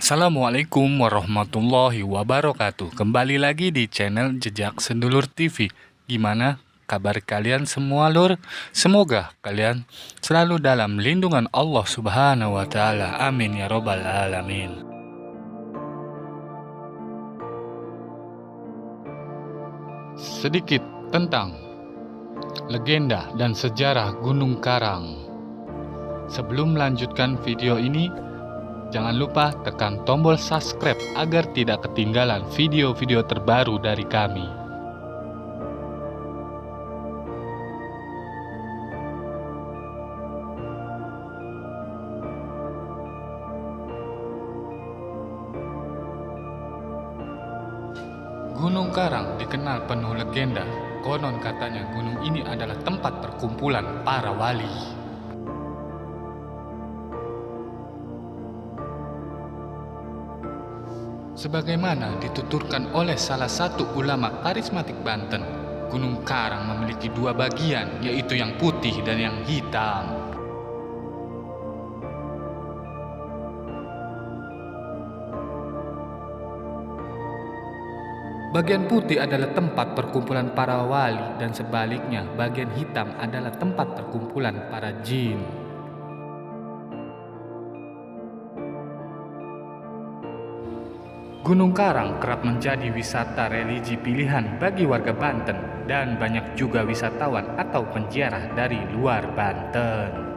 Assalamualaikum warahmatullahi wabarakatuh. Kembali lagi di channel Jejak Sedulur TV. Gimana kabar kalian semua, Lur? Semoga kalian selalu dalam lindungan Allah Subhanahu wa taala. Amin ya robbal alamin. Sedikit tentang legenda dan sejarah Gunung Karang. Sebelum melanjutkan video ini, jangan lupa tekan tombol subscribe agar tidak ketinggalan video-video terbaru dari kami. Gunung Karang dikenal penuh legenda. Konon katanya gunung ini adalah tempat perkumpulan para wali. Sebagaimana dituturkan oleh salah satu ulama karismatik Banten, Gunung Karang memiliki dua bagian, yaitu yang putih dan yang hitam. Bagian putih adalah tempat perkumpulan para wali dan sebaliknya bagian hitam adalah tempat perkumpulan para jin. Gunung Karang kerap menjadi wisata religi pilihan bagi warga Banten dan banyak juga wisatawan atau penziarah dari luar Banten.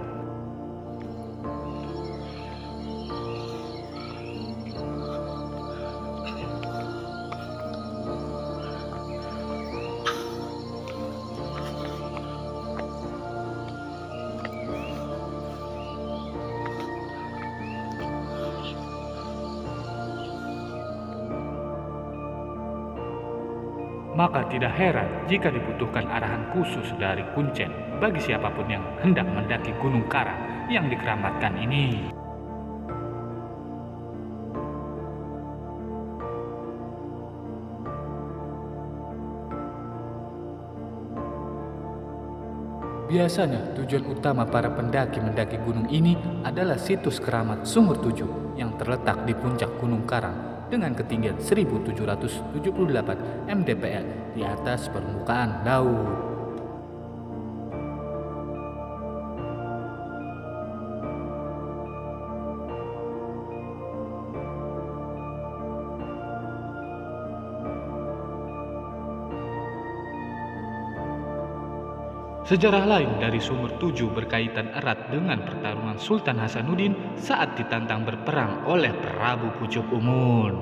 Maka tidak heran jika dibutuhkan arahan khusus dari Kuncen bagi siapapun yang hendak mendaki Gunung Karang yang dikeramatkan ini. Biasanya tujuan utama para pendaki mendaki gunung ini adalah situs keramat Sumur Tujuh yang terletak di puncak Gunung Karang dengan ketinggian 1778 mdpl di atas permukaan laut. Sejarah lain dari Sumur Tujuh berkaitan erat dengan pertarungan Sultan Hasanuddin saat ditantang berperang oleh Prabu Pucuk Umun.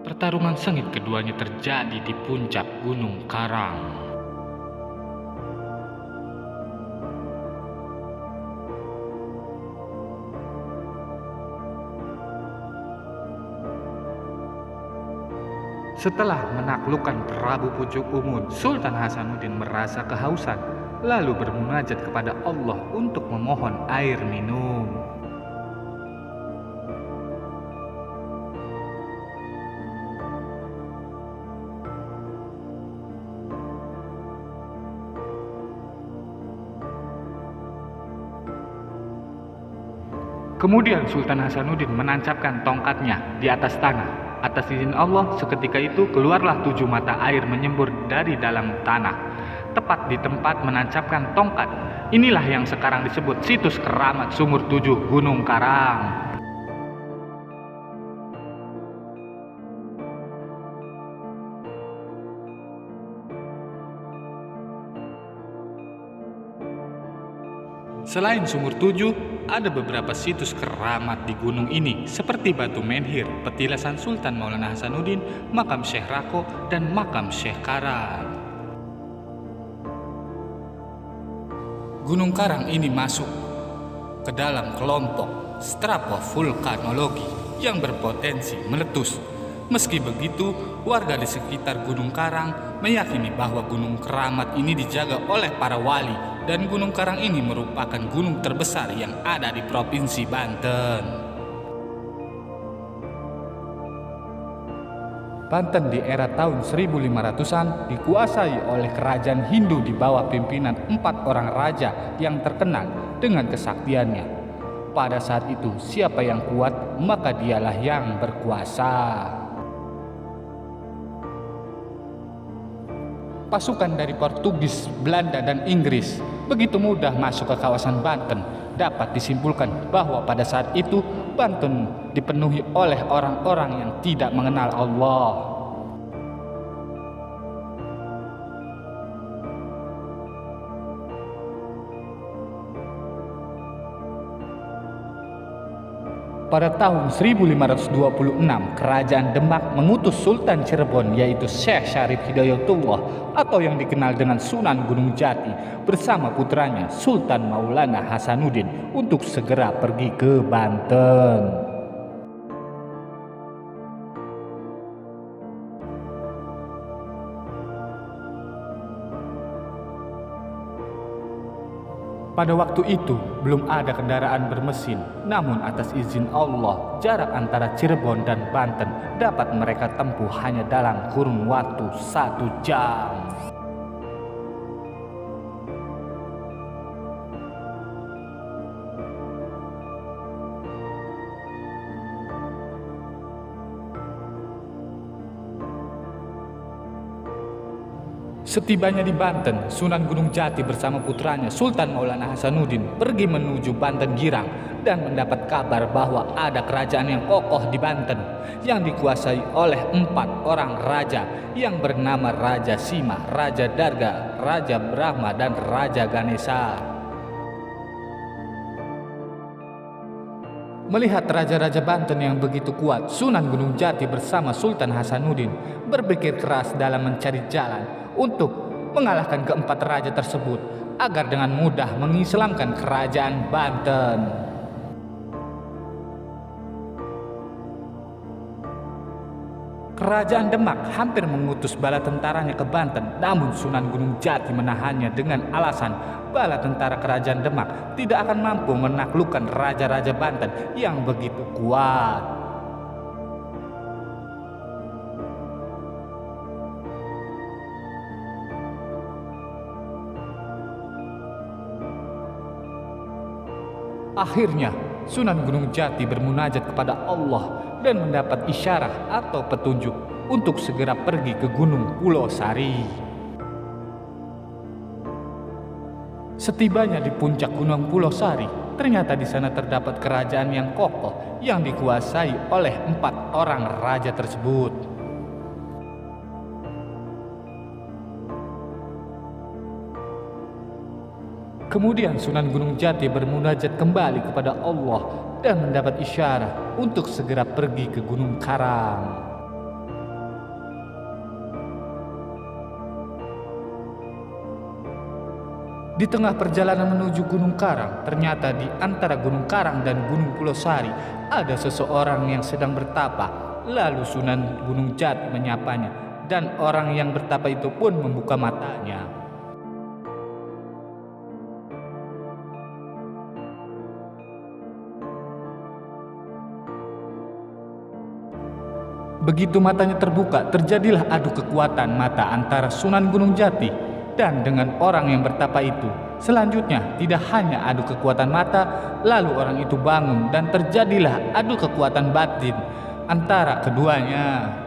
Pertarungan sengit keduanya terjadi di puncak Gunung Karang. Setelah menaklukkan Prabu Pucuk Umun, Sultan Hasanuddin merasa kehausan, lalu bermunajat kepada Allah untuk memohon air minum. Kemudian Sultan Hasanuddin menancapkan tongkatnya di atas tanah. Atas izin Allah, seketika itu keluarlah 7 mata air menyembur dari dalam tanah, tepat di tempat menancapkan tongkat. Inilah yang sekarang disebut situs keramat Sumur Tujuh Gunung Karang. Selain Sumur Tujuh, ada beberapa situs keramat di gunung ini seperti Batu Menhir, petilasan Sultan Maulana Hasanuddin, makam Syekh Rako, dan makam Syekh Karang. Gunung Karang ini masuk ke dalam kelompok stratofulkanologi yang berpotensi meletus. Meski begitu, warga di sekitar Gunung Karang meyakini bahwa gunung keramat ini dijaga oleh para wali dan Gunung Karang ini merupakan gunung terbesar yang ada di Provinsi Banten. Banten di era tahun 1500-an dikuasai oleh kerajaan Hindu di bawah pimpinan 4 orang raja yang terkenal dengan kesaktiannya. Pada saat itu, siapa yang kuat, maka dialah yang berkuasa. Pasukan dari Portugis, Belanda, dan Inggris begitu mudah masuk ke kawasan Banten. Dapat disimpulkan bahwa pada saat itu Banten dipenuhi oleh orang-orang yang tidak mengenal Allah. Pada tahun 1526, Kerajaan Demak mengutus Sultan Cirebon yaitu Syekh Syarif Hidayatullah atau yang dikenal dengan Sunan Gunung Jati bersama putranya Sultan Maulana Hasanuddin untuk segera pergi ke Banten. Pada waktu itu belum ada kendaraan bermesin, namun atas izin Allah jarak antara Cirebon dan Banten dapat mereka tempuh hanya dalam kurun waktu 1 jam. Setibanya di Banten, Sunan Gunung Jati bersama putranya Sultan Maulana Hasanuddin pergi menuju Banten Girang dan mendapat kabar bahwa ada kerajaan yang kokoh di Banten yang dikuasai oleh 4 orang raja yang bernama Raja Sima, Raja Darga, Raja Brahma, dan Raja Ganesha. Melihat raja-raja Banten yang begitu kuat, Sunan Gunung Jati bersama Sultan Hasanuddin berpikir keras dalam mencari jalan untuk mengalahkan keempat raja tersebut agar dengan mudah mengislamkan kerajaan Banten. Kerajaan Demak hampir mengutus bala tentaranya ke Banten, namun Sunan Gunung Jati menahannya dengan alasan bala tentara kerajaan Demak tidak akan mampu menaklukkan raja-raja Banten yang begitu kuat. Akhirnya, Sunan Gunung Jati bermunajat kepada Allah dan mendapat isyarat atau petunjuk untuk segera pergi ke Gunung Pulau Sari. Setibanya di puncak Gunung Pulau Sari, ternyata di sana terdapat kerajaan yang kokoh yang dikuasai oleh 4 orang raja tersebut. Kemudian Sunan Gunung Jati bermunajat kembali kepada Allah dan mendapat isyarat untuk segera pergi ke Gunung Karang. Di tengah perjalanan menuju Gunung Karang, ternyata di antara Gunung Karang dan Gunung Pulau Sari ada seseorang yang sedang bertapa. Lalu Sunan Gunung Jati menyapanya dan orang yang bertapa itu pun membuka matanya. Begitu matanya terbuka, terjadilah adu kekuatan mata antara Sunan Gunung Jati dan dengan orang yang bertapa itu. Selanjutnya, tidak hanya adu kekuatan mata, lalu orang itu bangun dan terjadilah adu kekuatan batin antara keduanya.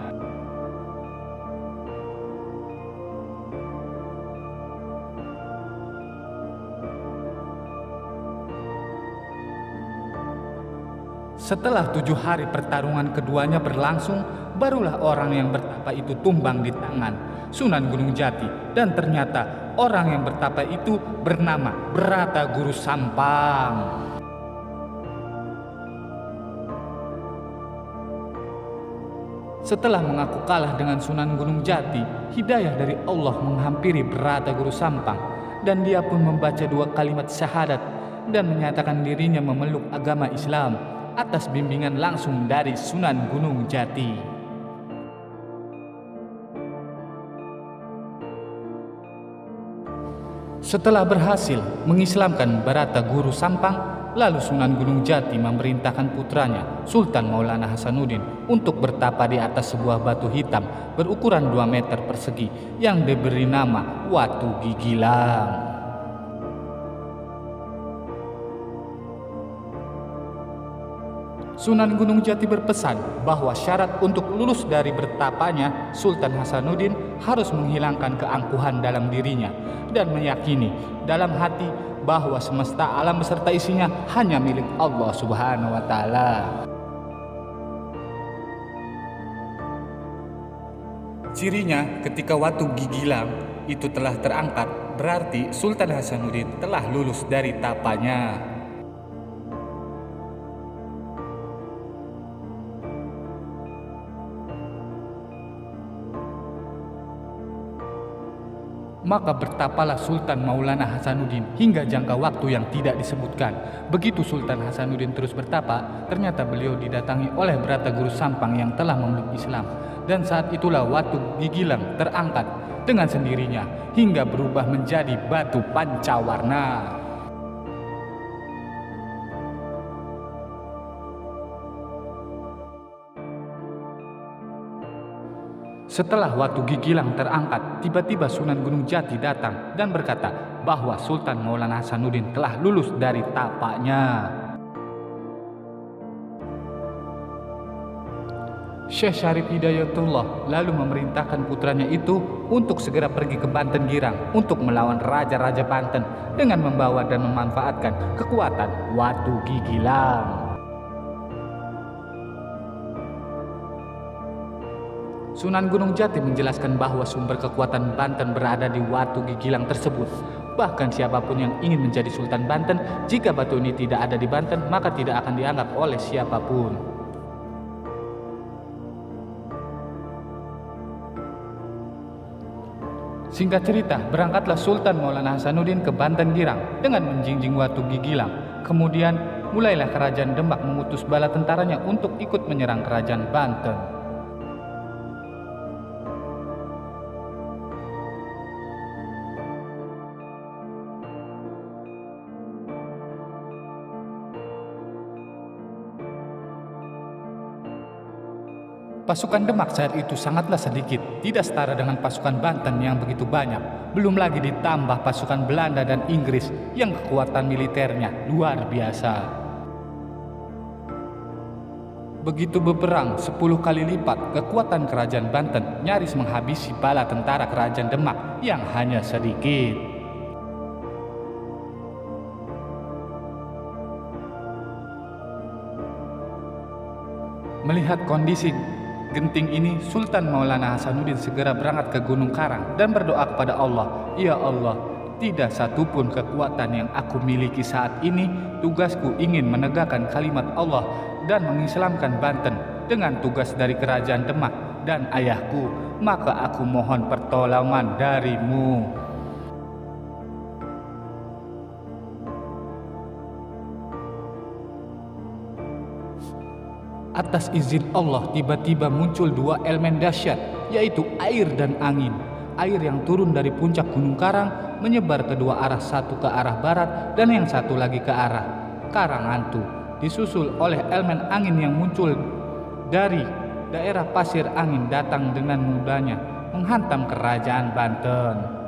Setelah 7 hari pertarungan keduanya berlangsung, barulah orang yang bertapa itu tumbang di tangan Sunan Gunung Jati. Dan ternyata orang yang bertapa itu bernama Brata Guru Sampang. Setelah mengaku kalah dengan Sunan Gunung Jati, hidayah dari Allah menghampiri Brata Guru Sampang dan dia pun membaca 2 kalimat syahadat dan menyatakan dirinya memeluk agama Islam atas bimbingan langsung dari Sunan Gunung Jati. Setelah berhasil mengislamkan Brata Guru Sampang, lalu Sunan Gunung Jati memerintahkan putranya Sultan Maulana Hasanuddin untuk bertapa di atas sebuah batu hitam berukuran 2 meter persegi yang diberi nama Watu Gigilang. Sunan Gunung Jati berpesan bahwa syarat untuk lulus dari bertapanya Sultan Hasanuddin harus menghilangkan keangkuhan dalam dirinya dan meyakini dalam hati bahwa semesta alam beserta isinya hanya milik Allah Subhanahu wa Ta'ala. Cirinya, ketika watu gigilang itu telah terangkat, berarti Sultan Hasanuddin telah lulus dari tapanya. Maka bertapalah Sultan Maulana Hasanuddin hingga jangka waktu yang tidak disebutkan. Begitu Sultan Hasanuddin terus bertapa, ternyata beliau didatangi oleh Brata Guru Sampang yang telah memeluk Islam. Dan saat itulah watu gigilang terangkat dengan sendirinya hingga berubah menjadi batu pancawarna. Setelah watu gigilang terangkat, tiba-tiba Sunan Gunung Jati datang dan berkata bahwa Sultan Maulana Hasanuddin telah lulus dari tapanya. Syekh Syarif Hidayatullah lalu memerintahkan putranya itu untuk segera pergi ke Banten Girang untuk melawan raja-raja Banten dengan membawa dan memanfaatkan kekuatan watu gigilang. Sunan Gunung Jati menjelaskan bahwa sumber kekuatan Banten berada di watu gigilang tersebut. Bahkan siapapun yang ingin menjadi Sultan Banten, jika batu ini tidak ada di Banten, maka tidak akan dianggap oleh siapapun. Singkat cerita, berangkatlah Sultan Maulana Hasanuddin ke Banten Girang dengan menjinjing watu gigilang. Kemudian mulailah kerajaan Demak mengutus bala tentaranya untuk ikut menyerang kerajaan Banten. Pasukan Demak saat itu sangatlah sedikit, tidak setara dengan pasukan Banten yang begitu banyak. Belum lagi ditambah pasukan Belanda dan Inggris yang kekuatan militernya luar biasa. Begitu berperang 10 kali lipat, kekuatan kerajaan Banten nyaris menghabisi bala tentara kerajaan Demak yang hanya sedikit. Melihat kondisi genting ini, Sultan Maulana Hasanuddin segera berangkat ke Gunung Karang dan berdoa kepada Allah, "Ya Allah, tidak satupun kekuatan yang aku miliki saat ini, tugasku ingin menegakkan kalimat Allah dan mengislamkan Banten dengan tugas dari kerajaan Demak dan ayahku, maka aku mohon pertolongan darimu." Atas izin Allah, tiba-tiba muncul dua elemen dahsyat, yaitu air dan angin. Air yang turun dari puncak Gunung Karang menyebar kedua arah, satu ke arah barat dan yang satu lagi ke arah Karangantu, disusul oleh elemen angin yang muncul dari daerah pasir angin datang dengan mudahnya menghantam kerajaan Banten.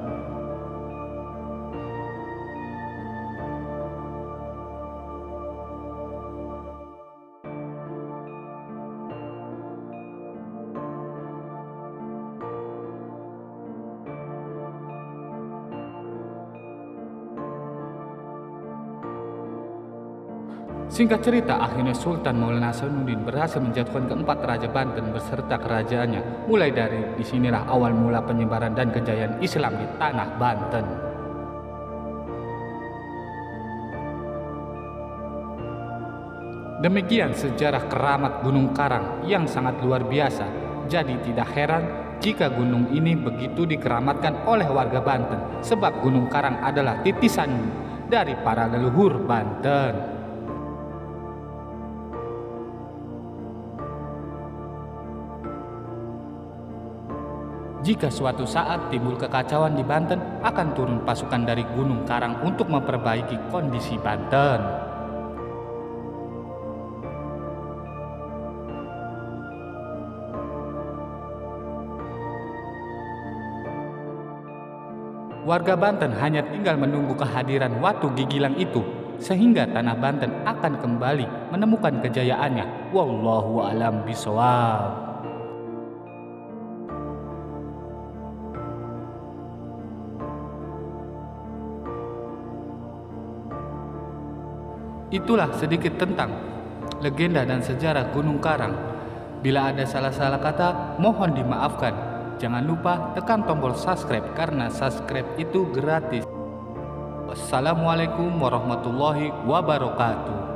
Singkat cerita, akhirnya Sultan Maulana Hasanuddin berhasil menjatuhkan keempat raja Banten beserta kerajaannya. Mulai dari disinilah awal mula penyebaran dan kejayaan Islam di tanah Banten. Demikian sejarah keramat Gunung Karang yang sangat luar biasa. Jadi tidak heran jika gunung ini begitu dikeramatkan oleh warga Banten, sebab Gunung Karang adalah titisan dari para leluhur Banten. Jika suatu saat timbul kekacauan di Banten, akan turun pasukan dari Gunung Karang untuk memperbaiki kondisi Banten. Warga Banten hanya tinggal menunggu kehadiran watu gigilang itu. sehingga tanah Banten akan kembali menemukan kejayaannya. Wallahu a'lam bishawab. Itulah sedikit tentang legenda dan sejarah Gunung Karang. Bila ada salah-salah kata, mohon dimaafkan. Jangan lupa tekan tombol subscribe karena subscribe itu gratis. Wassalamualaikum warahmatullahi wabarakatuh.